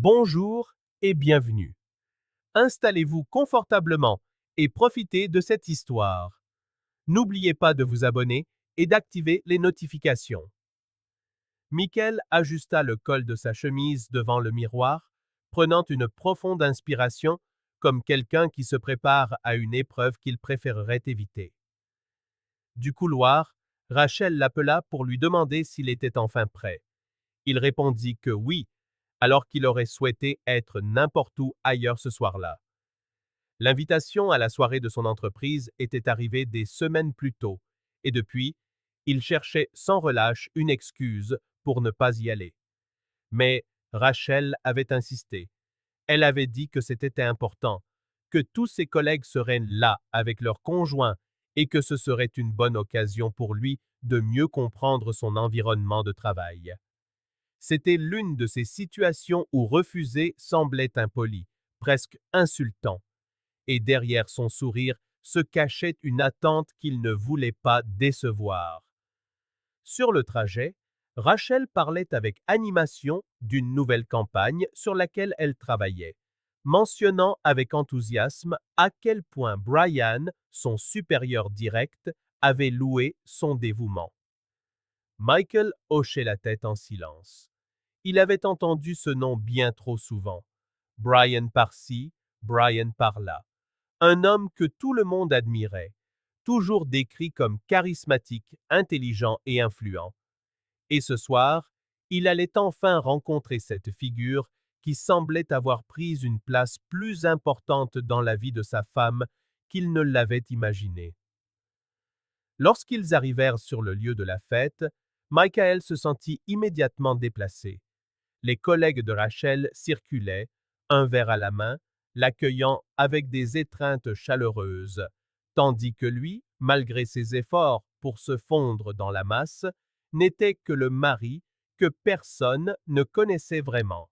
Bonjour et bienvenue. Installez-vous confortablement et profitez de cette histoire. N'oubliez pas de vous abonner et d'activer les notifications. Michael ajusta le col de sa chemise devant le miroir, prenant une profonde inspiration comme quelqu'un qui se prépare à une épreuve qu'il préférerait éviter. Du couloir, Rachel l'appela pour lui demander s'il était enfin prêt. Il répondit que oui, alors qu'il aurait souhaité être n'importe où ailleurs ce soir-là. L'invitation à la soirée de son entreprise était arrivée des semaines plus tôt, et depuis, il cherchait sans relâche une excuse pour ne pas y aller. Mais Rachel avait insisté. Elle avait dit que c'était important, que tous ses collègues seraient là avec leurs conjoints et que ce serait une bonne occasion pour lui de mieux comprendre son environnement de travail. C'était l'une de ces situations où refuser semblait impoli, presque insultant, et derrière son sourire se cachait une attente qu'il ne voulait pas décevoir. Sur le trajet, Rachel parlait avec animation d'une nouvelle campagne sur laquelle elle travaillait, mentionnant avec enthousiasme à quel point Brian, son supérieur direct, avait loué son dévouement. Michael hochait la tête en silence. Il avait entendu ce nom bien trop souvent. Brian par-ci, Brian par-là. Un homme que tout le monde admirait, toujours décrit comme charismatique, intelligent et influent. Et ce soir, il allait enfin rencontrer cette figure qui semblait avoir pris une place plus importante dans la vie de sa femme qu'il ne l'avait imaginé. Lorsqu'ils arrivèrent sur le lieu de la fête, Michael se sentit immédiatement déplacé. Les collègues de Rachel circulaient, un verre à la main, l'accueillant avec des étreintes chaleureuses, tandis que lui, malgré ses efforts pour se fondre dans la masse, n'était que le mari que personne ne connaissait vraiment.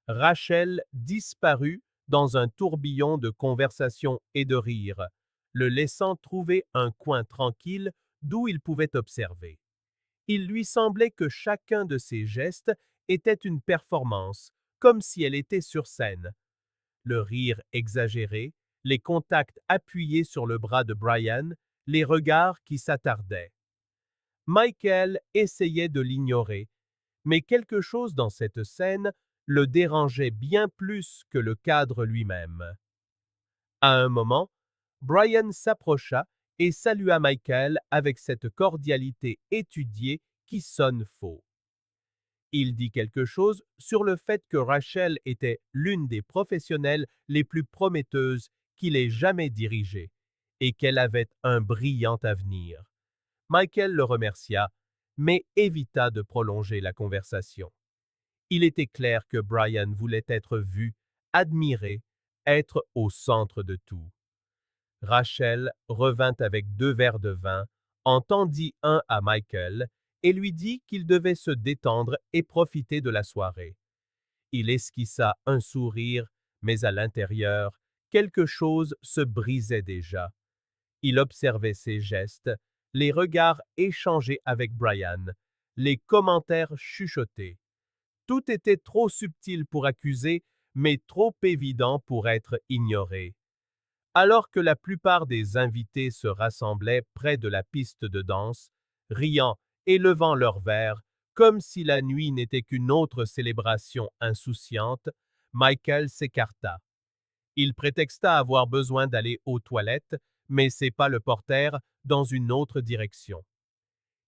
Rachel disparut dans un tourbillon de conversation et de rires, le laissant trouver un coin tranquille d'où il pouvait observer. Il lui semblait que chacun de ses gestes était une performance, comme si elle était sur scène. Le rire exagéré, les contacts appuyés sur le bras de Brian, les regards qui s'attardaient. Michael essayait de l'ignorer, mais quelque chose dans cette scène le dérangeait bien plus que le cadre lui-même. À un moment, Brian s'approcha et salua Michael avec cette cordialité étudiée qui sonne faux. Il dit quelque chose sur le fait que Rachel était l'une des professionnelles les plus prometteuses qu'il ait jamais dirigées et qu'elle avait un brillant avenir. Michael le remercia, mais évita de prolonger la conversation. Il était clair que Brian voulait être vu, admiré, être au centre de tout. Rachel revint avec 2 verres de vin, en tendit un à Michael et lui dit qu'il devait se détendre et profiter de la soirée. Il esquissa un sourire, mais à l'intérieur, quelque chose se brisait déjà. Il observait ses gestes, les regards échangés avec Brian, les commentaires chuchotés. Tout était trop subtil pour accuser, mais trop évident pour être ignoré. Alors que la plupart des invités se rassemblaient près de la piste de danse, riant et levant leurs verres, comme si la nuit n'était qu'une autre célébration insouciante, Michael s'écarta. Il prétexta avoir besoin d'aller aux toilettes, mais pas le portèrent dans une autre direction.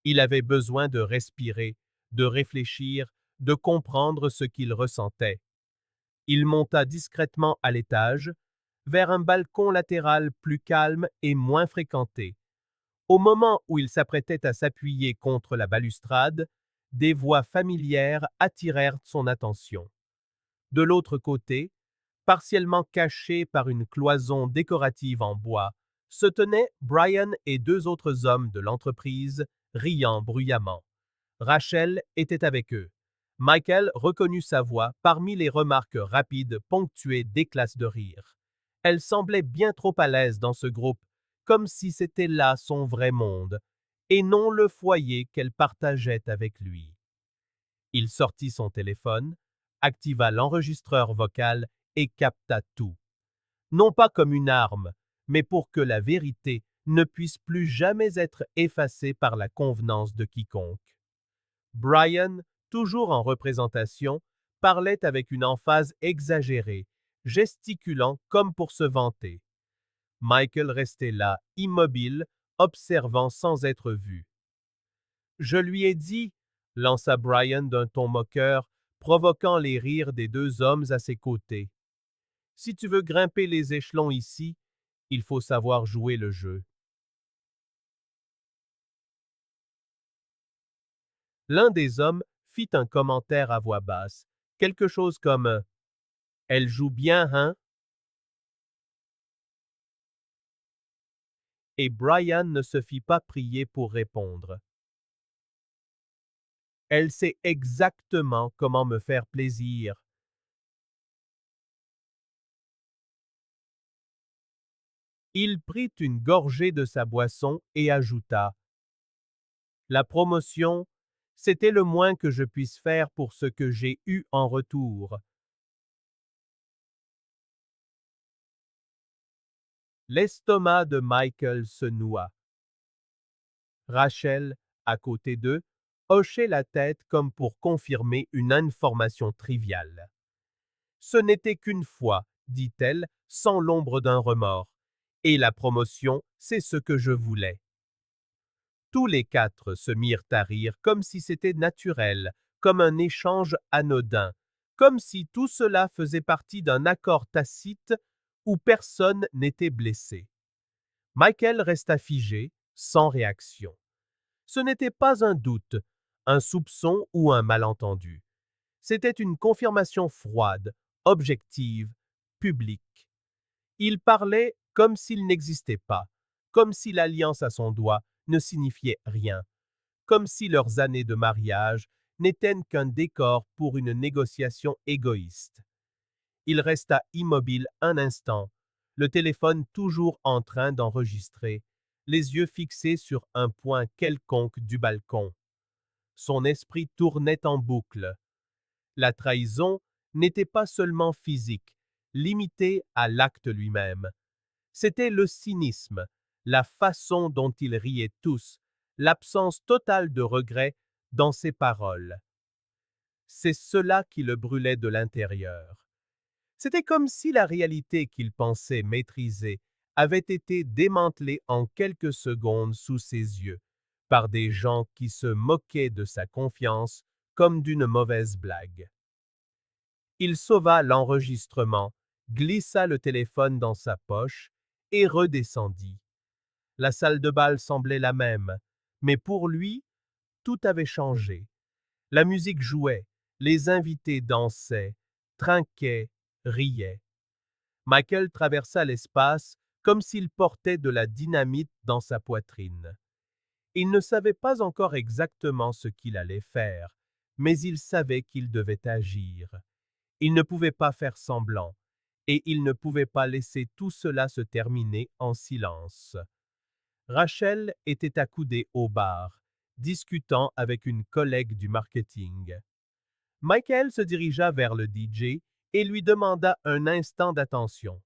Il avait besoin de respirer, de réfléchir, de comprendre ce qu'il ressentait. Il monta discrètement à l'étage, vers un balcon latéral plus calme et moins fréquenté. Au moment où il s'apprêtait à s'appuyer contre la balustrade, des voix familières attirèrent son attention. De l'autre côté, partiellement caché par une cloison décorative en bois, se tenaient Brian et 2 autres hommes de l'entreprise, riant bruyamment. Rachel était avec eux. Michael reconnut sa voix parmi les remarques rapides ponctuées d'éclats de rire. Elle semblait bien trop à l'aise dans ce groupe, comme si c'était là son vrai monde, et non le foyer qu'elle partageait avec lui. Il sortit son téléphone, activa l'enregistreur vocal et capta tout. Non pas comme une arme, mais pour que la vérité ne puisse plus jamais être effacée par la convenance de quiconque. Brian, toujours en représentation, parlait avec une emphase exagérée, gesticulant comme pour se vanter. Michael restait là, immobile, observant sans être vu. Je lui ai dit, lança Brian d'un ton moqueur, provoquant les rires des deux hommes à ses côtés. Si tu veux grimper les échelons ici, il faut savoir jouer le jeu. L'un des hommes fit un commentaire à voix basse, quelque chose comme Elle joue bien, hein? Et Brian ne se fit pas prier pour répondre. Elle sait exactement comment me faire plaisir. Il prit une gorgée de sa boisson et ajouta La promotion, c'était le moins que je puisse faire pour ce que j'ai eu en retour. L'estomac de Michael se noua. Rachel, à côté d'eux, hochait la tête comme pour confirmer une information triviale. Ce n'était qu'une fois, dit-elle, sans l'ombre d'un remords. Et la promotion, c'est ce que je voulais. Tous les quatre se mirent à rire comme si c'était naturel, comme un échange anodin, comme si tout cela faisait partie d'un accord tacite où personne n'était blessé. Michael resta figé, sans réaction. Ce n'était pas un doute, un soupçon ou un malentendu. C'était une confirmation froide, objective, publique. Il parlait comme s'il n'existait pas, comme si l'alliance à son doigt ne signifiait rien, comme si leurs années de mariage n'étaient qu'un décor pour une négociation égoïste. Il resta immobile un instant, le téléphone toujours en train d'enregistrer, les yeux fixés sur un point quelconque du balcon. Son esprit tournait en boucle. La trahison n'était pas seulement physique, limitée à l'acte lui-même. C'était le cynisme, la façon dont ils riaient tous, l'absence totale de regret dans ses paroles. C'est cela qui le brûlait de l'intérieur. C'était comme si la réalité qu'il pensait maîtriser avait été démantelée en quelques secondes sous ses yeux, par des gens qui se moquaient de sa confiance comme d'une mauvaise blague. Il sauva l'enregistrement, glissa le téléphone dans sa poche et redescendit. La salle de bal semblait la même, mais pour lui, tout avait changé. La musique jouait, les invités dansaient, trinquaient, riaient. Michael traversa l'espace comme s'il portait de la dynamite dans sa poitrine. Il ne savait pas encore exactement ce qu'il allait faire, mais il savait qu'il devait agir. Il ne pouvait pas faire semblant, et il ne pouvait pas laisser tout cela se terminer en silence. Rachel était accoudée au bar, discutant avec une collègue du marketing. Michael se dirigea vers le DJ et lui demanda un instant d'attention.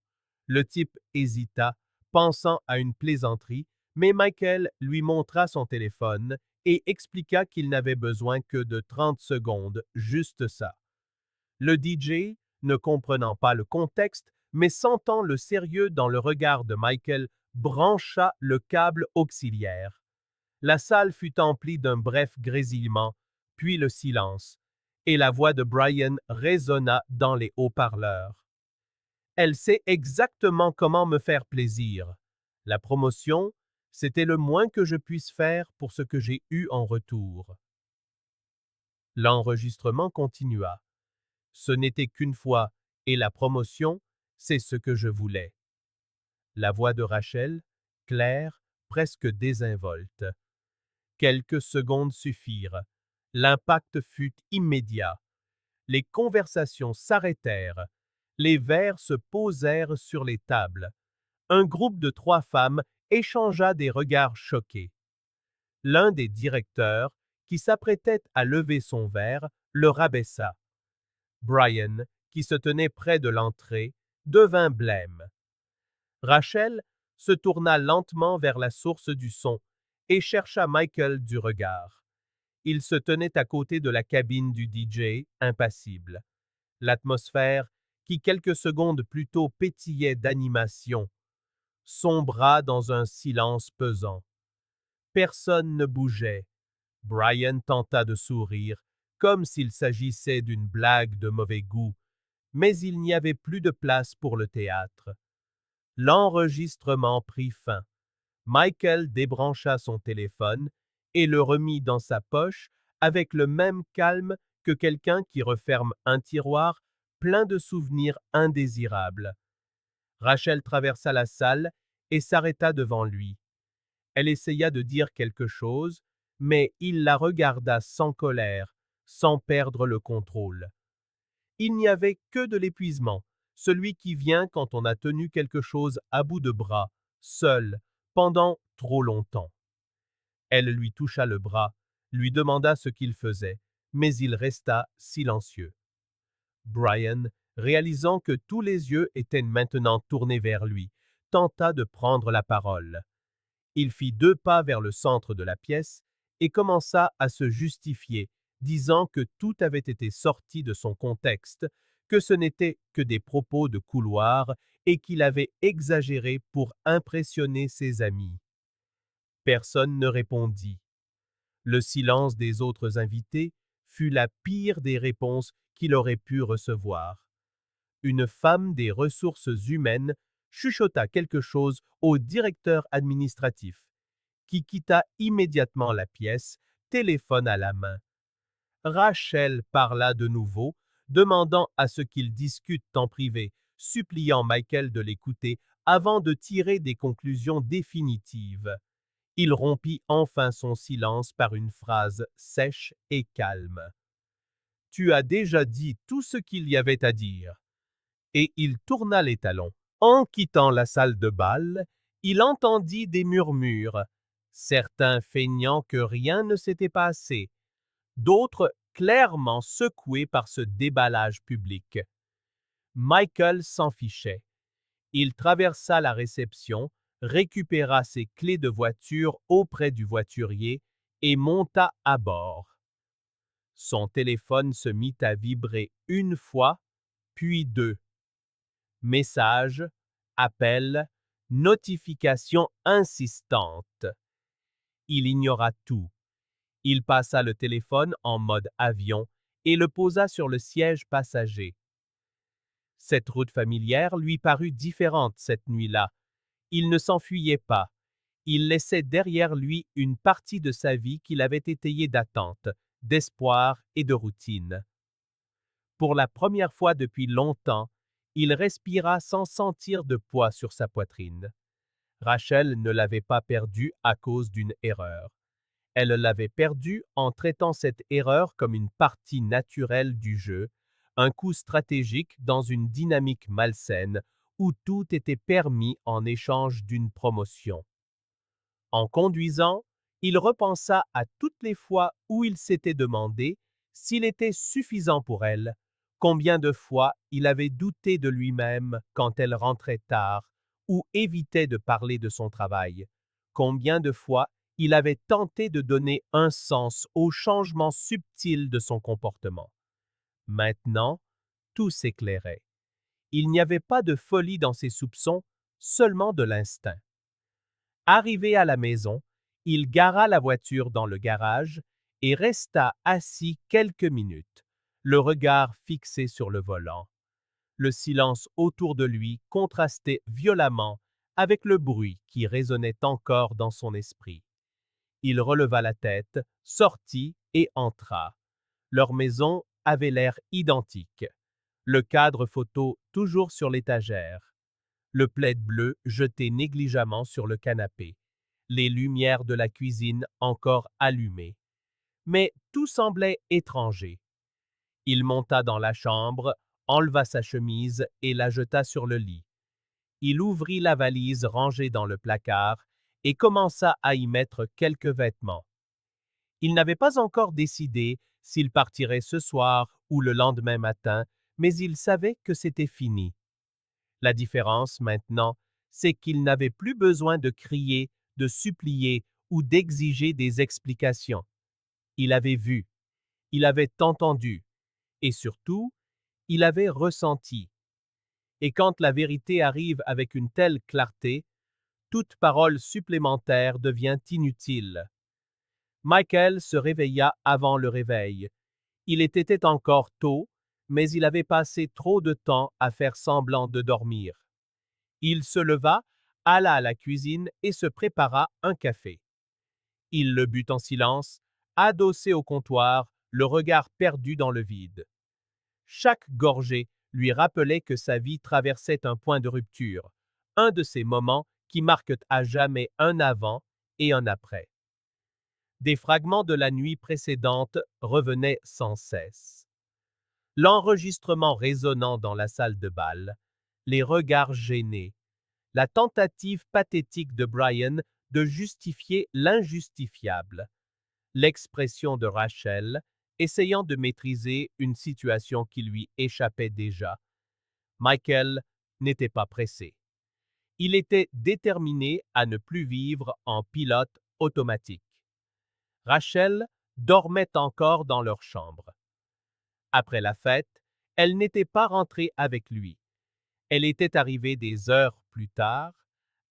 Le type hésita, pensant à une plaisanterie, mais Michael lui montra son téléphone et expliqua qu'il n'avait besoin que de 30 secondes, juste ça. Le DJ, ne comprenant pas le contexte, mais sentant le sérieux dans le regard de Michael, brancha le câble auxiliaire. La salle fut emplie d'un bref grésillement, puis le silence, et la voix de Brian résonna dans les haut-parleurs. Elle sait exactement comment me faire plaisir. La promotion, c'était le moins que je puisse faire pour ce que j'ai eu en retour. L'enregistrement continua. Ce n'était qu'une fois, et la promotion, c'est ce que je voulais. La voix de Rachel, claire, presque désinvolte. Quelques secondes suffirent. L'impact fut immédiat. Les conversations s'arrêtèrent. Les verres se posèrent sur les tables. Un groupe de 3 femmes échangea des regards choqués. L'un des directeurs, qui s'apprêtait à lever son verre, le rabaissa. Brian, qui se tenait près de l'entrée, devint blême. Rachel se tourna lentement vers la source du son et chercha Michael du regard. Il se tenait à côté de la cabine du DJ, impassible. L'atmosphère, qui quelques secondes plus tôt pétillait d'animation, sombra dans un silence pesant. Personne ne bougeait. Brian tenta de sourire, comme s'il s'agissait d'une blague de mauvais goût, mais il n'y avait plus de place pour le théâtre. L'enregistrement prit fin. Michael débrancha son téléphone et le remit dans sa poche avec le même calme que quelqu'un qui referme un tiroir plein de souvenirs indésirables. Rachel traversa la salle et s'arrêta devant lui. Elle essaya de dire quelque chose, mais il la regarda sans colère, sans perdre le contrôle. Il n'y avait que de l'épuisement, celui qui vient quand on a tenu quelque chose à bout de bras, seul, pendant trop longtemps. Elle lui toucha le bras, lui demanda ce qu'il faisait, mais il resta silencieux. Brian, réalisant que tous les yeux étaient maintenant tournés vers lui, tenta de prendre la parole. Il fit 2 pas vers le centre de la pièce et commença à se justifier, disant que tout avait été sorti de son contexte, que ce n'était que des propos de couloir et qu'il avait exagéré pour impressionner ses amis. Personne ne répondit. Le silence des autres invités fut la pire des réponses qu'il aurait pu recevoir. Une femme des ressources humaines chuchota quelque chose au directeur administratif, qui quitta immédiatement la pièce, téléphone à la main. Rachel parla de nouveau, demandant à ce qu'ils discutent en privé, suppliant Michael de l'écouter avant de tirer des conclusions définitives. Il rompit enfin son silence par une phrase sèche et calme. « Tu as déjà dit tout ce qu'il y avait à dire. » Et il tourna les talons. En quittant la salle de bal, il entendit des murmures, certains feignant que rien ne s'était passé, d'autres clairement secoués par ce déballage public. Michael s'en fichait. Il traversa la réception, récupéra ses clés de voiture auprès du voiturier et monta à bord. Son téléphone se mit à vibrer 1 fois, puis 2. Messages, appels, notifications insistantes. Il ignora tout. Il passa le téléphone en mode avion et le posa sur le siège passager. Cette route familière lui parut différente cette nuit-là. Il ne s'enfuyait pas. Il laissait derrière lui une partie de sa vie qu'il avait étayée d'attente, d'espoir et de routine. Pour la première fois depuis longtemps, il respira sans sentir de poids sur sa poitrine. Rachel ne l'avait pas perdu à cause d'une erreur. Elle l'avait perdu en traitant cette erreur comme une partie naturelle du jeu, un coup stratégique dans une dynamique malsaine où tout était permis en échange d'une promotion. En conduisant, il repensa à toutes les fois où il s'était demandé s'il était suffisant pour elle, combien de fois il avait douté de lui-même quand elle rentrait tard ou évitait de parler de son travail, combien de fois il avait tenté de donner un sens aux changements subtils de son comportement. Maintenant, tout s'éclairait. Il n'y avait pas de folie dans ses soupçons, seulement de l'instinct. Arrivé à la maison, il gara la voiture dans le garage et resta assis quelques minutes, le regard fixé sur le volant. Le silence autour de lui contrastait violemment avec le bruit qui résonnait encore dans son esprit. Il releva la tête, sortit et entra. Leur maison avait l'air identique. Le cadre photo toujours sur l'étagère. Le plaid bleu jeté négligemment sur le canapé. Les lumières de la cuisine encore allumées. Mais tout semblait étranger. Il monta dans la chambre, enleva sa chemise et la jeta sur le lit. Il ouvrit la valise rangée dans le placard et commença à y mettre quelques vêtements. Il n'avait pas encore décidé s'il partirait ce soir ou le lendemain matin, mais il savait que c'était fini. La différence maintenant, c'est qu'il n'avait plus besoin de crier, de supplier ou d'exiger des explications. Il avait vu, il avait entendu, et surtout, il avait ressenti. Et quand la vérité arrive avec une telle clarté, toute parole supplémentaire devient inutile. Michael se réveilla avant le réveil. Il était encore tôt, mais il avait passé trop de temps à faire semblant de dormir. Il se leva, alla à la cuisine et se prépara un café. Il le but en silence, adossé au comptoir, le regard perdu dans le vide. Chaque gorgée lui rappelait que sa vie traversait un point de rupture, un de ces moments qui marquent à jamais un avant et un après. Des fragments de la nuit précédente revenaient sans cesse. L'enregistrement résonnant dans la salle de bal, les regards gênés, la tentative pathétique de Brian de justifier l'injustifiable, l'expression de Rachel essayant de maîtriser une situation qui lui échappait déjà. Michael n'était pas pressé. Il était déterminé à ne plus vivre en pilote automatique. Rachel dormait encore dans leur chambre. Après la fête, elle n'était pas rentrée avec lui. Elle était arrivée des heures plus tard,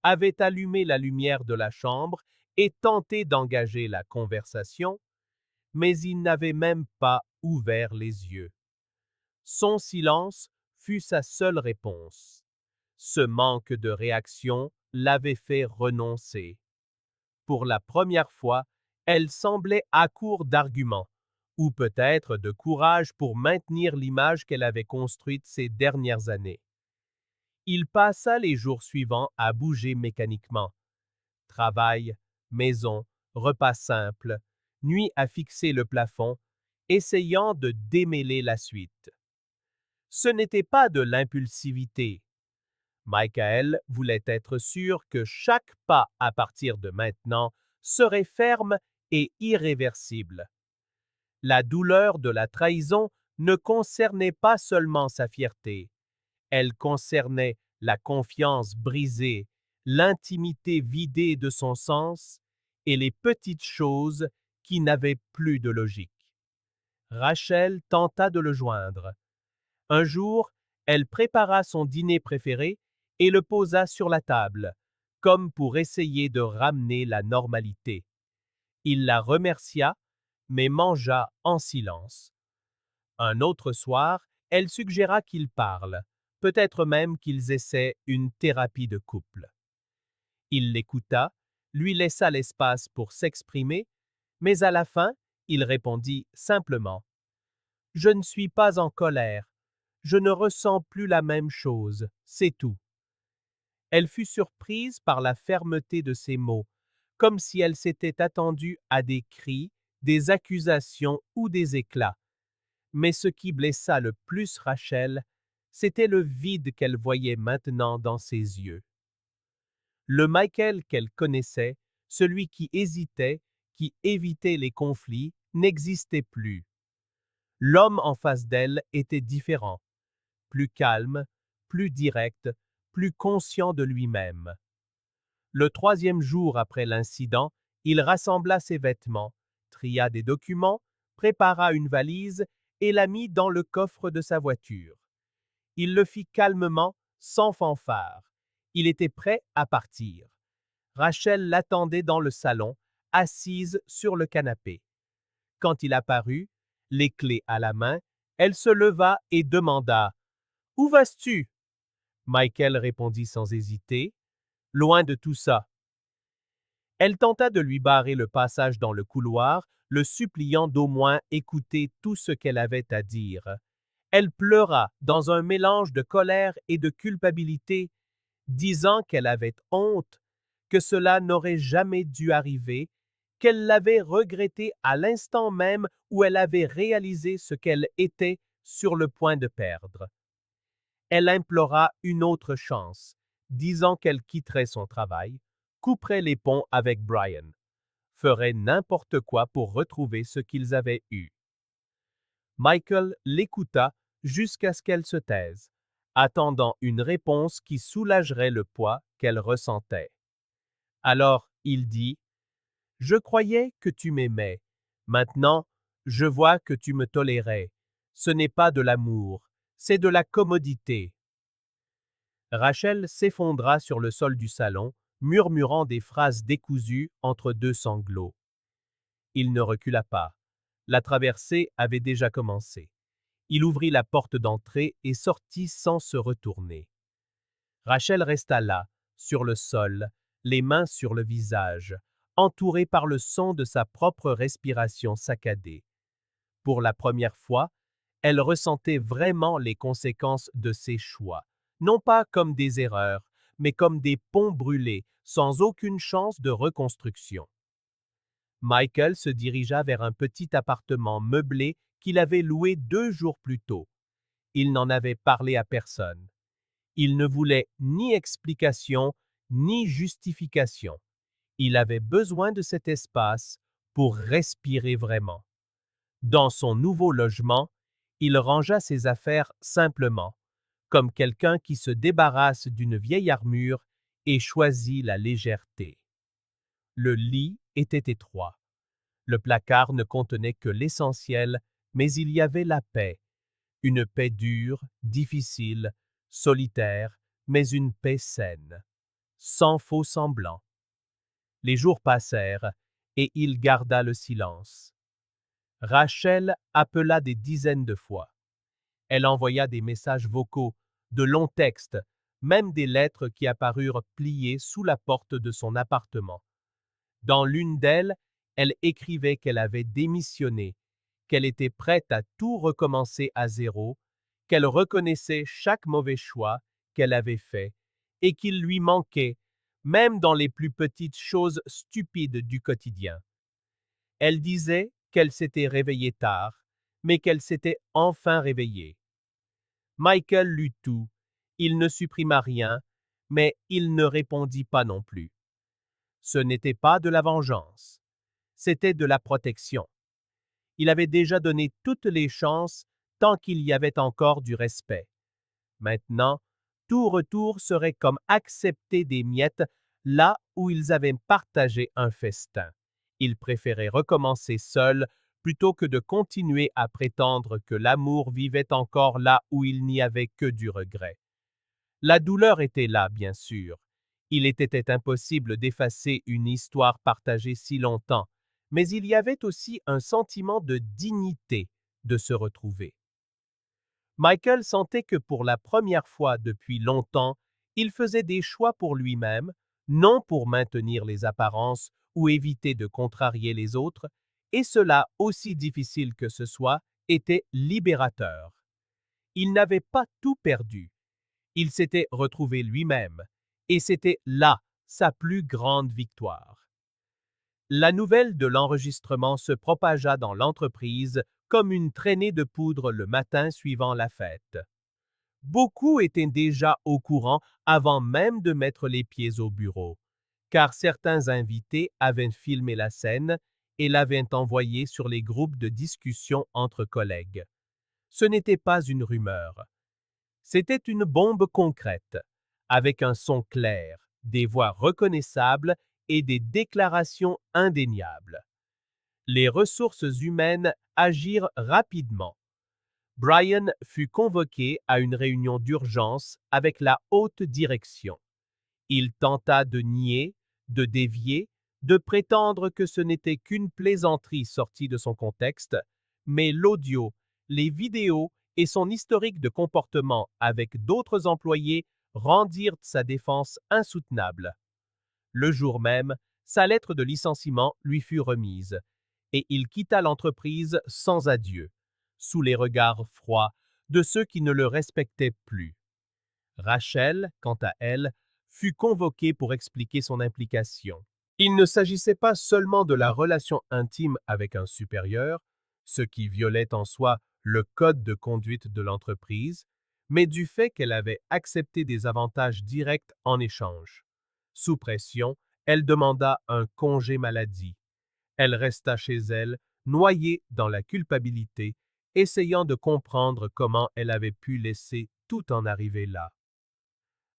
avait allumé la lumière de la chambre et tenté d'engager la conversation, mais il n'avait même pas ouvert les yeux. Son silence fut sa seule réponse. Ce manque de réaction l'avait fait renoncer. Pour la première fois, elle semblait à court d'arguments, ou peut-être de courage pour maintenir l'image qu'elle avait construite ces dernières années. Il passa les jours suivants à bouger mécaniquement. Travail, maison, repas simples, nuit à fixer le plafond, essayant de démêler la suite. Ce n'était pas de l'impulsivité. Michael voulait être sûr que chaque pas à partir de maintenant serait ferme et irréversible. La douleur de la trahison ne concernait pas seulement sa fierté, elle concernait la confiance brisée, l'intimité vidée de son sens et les petites choses qui n'avaient plus de logique. Rachel tenta de le joindre. Un jour, elle prépara son dîner préféré et le posa sur la table, comme pour essayer de ramener la normalité. Il la remercia, mais mangea en silence. Un autre soir, elle suggéra qu'ils parlent, peut-être même qu'ils essaient une thérapie de couple. Il l'écouta, lui laissa l'espace pour s'exprimer, mais à la fin, il répondit simplement « Je ne suis pas en colère, je ne ressens plus la même chose, c'est tout. » Elle fut surprise par la fermeté de ses mots, comme si elle s'était attendue à des cris, des accusations ou des éclats. Mais ce qui blessa le plus Rachel, c'était le vide qu'elle voyait maintenant dans ses yeux. Le Michael qu'elle connaissait, celui qui hésitait, qui évitait les conflits, n'existait plus. L'homme en face d'elle était différent, plus calme, plus direct, plus conscient de lui-même. Le troisième jour après l'incident, il rassembla ses vêtements, tria des documents, prépara une valise et la mit dans le coffre de sa voiture. Il le fit calmement, sans fanfare. Il était prêt à partir. Rachel l'attendait dans le salon, assise sur le canapé. Quand il apparut, les clés à la main, elle se leva et demanda « Où vas-tu » Michael répondit sans hésiter « Loin de tout ça. » Elle tenta de lui barrer le passage dans le couloir, le suppliant d'au moins écouter tout ce qu'elle avait à dire. Elle pleura dans un mélange de colère et de culpabilité, disant qu'elle avait honte, que cela n'aurait jamais dû arriver, qu'elle l'avait regretté à l'instant même où elle avait réalisé ce qu'elle était sur le point de perdre. Elle implora une autre chance, disant qu'elle quitterait son travail, couperait les ponts avec Brian, ferait n'importe quoi pour retrouver ce qu'ils avaient eu. Michael l'écouta jusqu'à ce qu'elle se taise, attendant une réponse qui soulagerait le poids qu'elle ressentait. Alors il dit: Je croyais que tu m'aimais. Maintenant, je vois que tu me tolérais. Ce n'est pas de l'amour, c'est de la commodité. Rachel s'effondra sur le sol du salon, murmurant des phrases décousues entre deux sanglots. Il ne recula pas. La traversée avait déjà commencé. Il ouvrit la porte d'entrée et sortit sans se retourner. Rachel resta là, sur le sol, les mains sur le visage, entourée par le son de sa propre respiration saccadée. Pour la première fois, elle ressentait vraiment les conséquences de ses choix, non pas comme des erreurs, mais comme des ponts brûlés, sans aucune chance de reconstruction. Michael se dirigea vers un petit appartement meublé qu'il avait loué 2 jours plus tôt. Il n'en avait parlé à personne. Il ne voulait ni explication, ni justification. Il avait besoin de cet espace pour respirer vraiment. Dans son nouveau logement, il rangea ses affaires simplement, comme quelqu'un qui se débarrasse d'une vieille armure et choisit la légèreté. Le lit était étroit. Le placard ne contenait que l'essentiel, mais il y avait la paix. Une paix dure, difficile, solitaire, mais une paix saine, sans faux semblant. Les jours passèrent et il garda le silence. Rachel appela des dizaines de fois. Elle envoya des messages vocaux, de longs textes, même des lettres qui apparurent pliées sous la porte de son appartement. Dans l'une d'elles, elle écrivait qu'elle avait démissionné, qu'elle était prête à tout recommencer à zéro, qu'elle reconnaissait chaque mauvais choix qu'elle avait fait et qu'il lui manquait, même dans les plus petites choses stupides du quotidien. Elle disait qu'elle s'était réveillée tard, mais qu'elle s'était enfin réveillée. Michael lut tout. Il ne supprima rien, mais il ne répondit pas non plus. Ce n'était pas de la vengeance, c'était de la protection. Il avait déjà donné toutes les chances tant qu'il y avait encore du respect. Maintenant, tout retour serait comme accepter des miettes là où ils avaient partagé un festin. Il préférait recommencer seul plutôt que de continuer à prétendre que l'amour vivait encore là où il n'y avait que du regret. La douleur était là, bien sûr. Il était impossible d'effacer une histoire partagée si longtemps, mais il y avait aussi un sentiment de dignité de se retrouver. Michael sentait que pour la première fois depuis longtemps, il faisait des choix pour lui-même, non pour maintenir les apparences ou éviter de contrarier les autres, et cela, aussi difficile que ce soit, était libérateur. Il n'avait pas tout perdu. Il s'était retrouvé lui-même, et c'était là sa plus grande victoire. La nouvelle de l'enregistrement se propagea dans l'entreprise comme une traînée de poudre le matin suivant la fête. Beaucoup étaient déjà au courant avant même de mettre les pieds au bureau, car certains invités avaient filmé la scène et l'avaient envoyée sur les groupes de discussion entre collègues. Ce n'était pas une rumeur. C'était une bombe concrète, avec un son clair, des voix reconnaissables et des déclarations indéniables. Les ressources humaines agirent rapidement. Brian fut convoqué à une réunion d'urgence avec la haute direction. Il tenta de nier, de dévier, de prétendre que ce n'était qu'une plaisanterie sortie de son contexte, mais l'audio, les vidéos et son historique de comportement avec d'autres employés rendirent sa défense insoutenable. Le jour même, sa lettre de licenciement lui fut remise, et il quitta l'entreprise sans adieu, sous les regards froids de ceux qui ne le respectaient plus. Rachel, quant à elle, fut convoquée pour expliquer son implication. Il ne s'agissait pas seulement de la relation intime avec un supérieur, ce qui violait en soi le code de conduite de l'entreprise, mais du fait qu'elle avait accepté des avantages directs en échange. Sous pression, elle demanda un congé maladie. Elle resta chez elle, noyée dans la culpabilité, essayant de comprendre comment elle avait pu laisser tout en arriver là.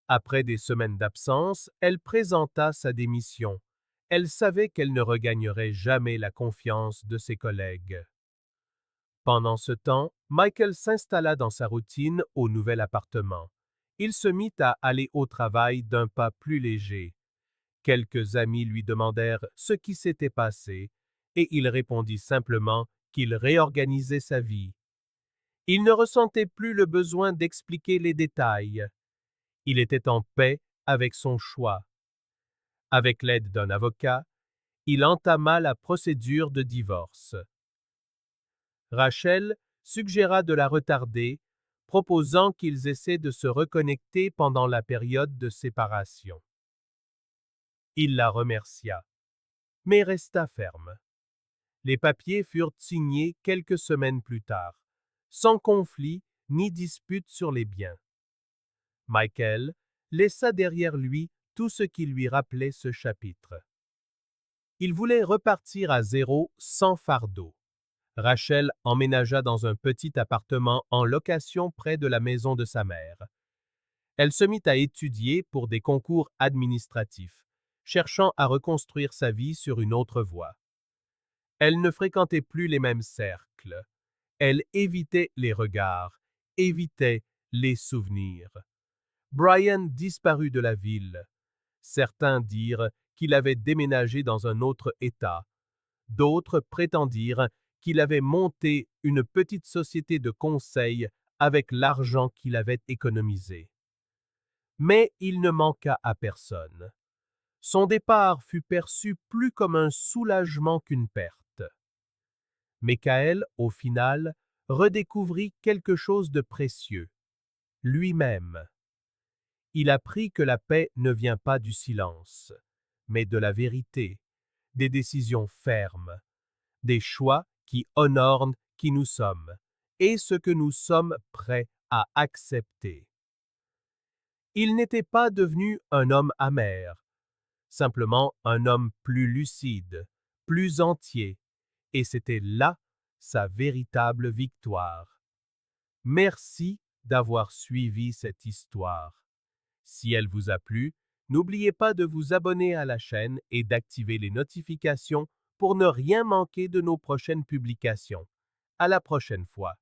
Après des semaines d'absence, elle présenta sa démission. Elle savait qu'elle ne regagnerait jamais la confiance de ses collègues. Pendant ce temps, Michael s'installa dans sa routine au nouvel appartement. Il se mit à aller au travail d'un pas plus léger. Quelques amis lui demandèrent ce qui s'était passé, et il répondit simplement qu'il réorganisait sa vie. Il ne ressentait plus le besoin d'expliquer les détails. Il était en paix avec son choix. Avec l'aide d'un avocat, il entama la procédure de divorce. Rachel suggéra de la retarder, proposant qu'ils essaient de se reconnecter pendant la période de séparation. Il la remercia, mais resta ferme. Les papiers furent signés quelques semaines plus tard, sans conflit ni dispute sur les biens. Michael laissa derrière lui tout ce qui lui rappelait ce chapitre. Il voulait repartir à zéro sans fardeau. Rachel emménagea dans un petit appartement en location près de la maison de sa mère. Elle se mit à étudier pour des concours administratifs, cherchant à reconstruire sa vie sur une autre voie. Elle ne fréquentait plus les mêmes cercles. Elle évitait les regards, évitait les souvenirs. Brian disparut de la ville. Certains dirent qu'il avait déménagé dans un autre État. D'autres prétendirent qu'il avait monté une petite société de conseil avec l'argent qu'il avait économisé. Mais il ne manqua à personne. Son départ fut perçu plus comme un soulagement qu'une perte. Michael, au final, redécouvrit quelque chose de précieux, lui-même. Il apprit que la paix ne vient pas du silence, mais de la vérité, des décisions fermes, des choix qui honorent qui nous sommes et ce que nous sommes prêts à accepter. Il n'était pas devenu un homme amer, simplement un homme plus lucide, plus entier, et c'était là sa véritable victoire. Merci d'avoir suivi cette histoire. Si elle vous a plu, n'oubliez pas de vous abonner à la chaîne et d'activer les notifications pour ne rien manquer de nos prochaines publications. À la prochaine fois.